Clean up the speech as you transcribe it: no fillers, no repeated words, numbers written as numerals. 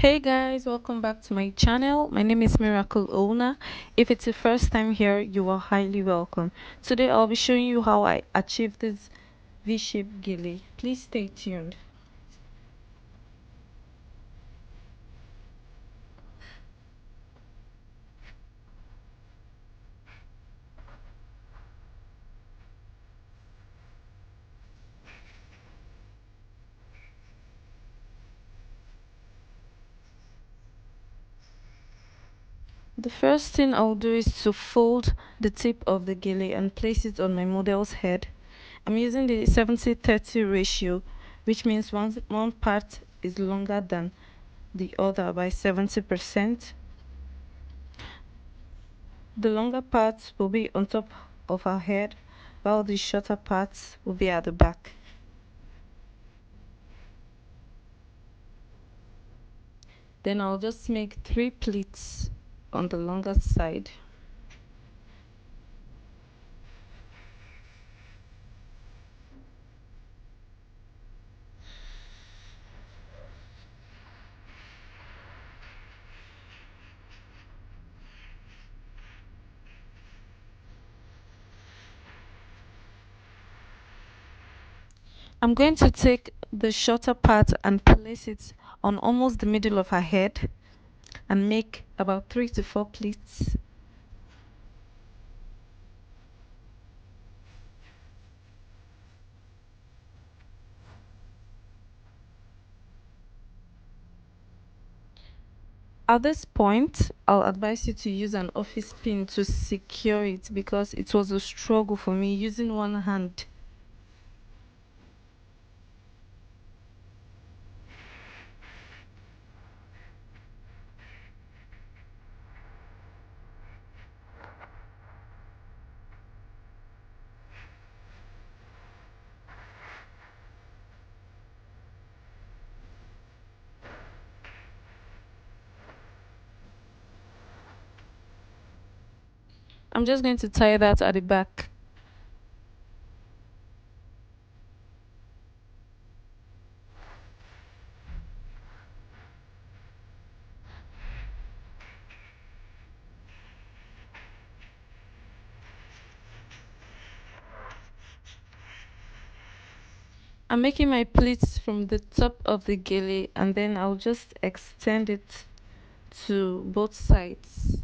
Hey guys, welcome back to my channel. My name is Miracle Owner. If it's your first time here, you are highly welcome. Today I'll be showing you how I achieved this V-shaped gele. Please stay tuned. The first thing I'll do is to fold the tip of the gele and place it on my model's head. I'm using the 70-30 ratio, which means one part is longer than the other by 70%. The longer part will be on top of her head, while the shorter parts will be at the back. Then I'll just make 3 pleats on the longer side. I'm going to take the shorter part and place it on almost the middle of her head and make about 3 to 4 pleats. At this point, I'll advise you to use an office pin to secure it because it was a struggle for me using one hand. I'm just going to tie that at the back. I'm making my pleats from the top of the gele and then I'll just extend it to both sides.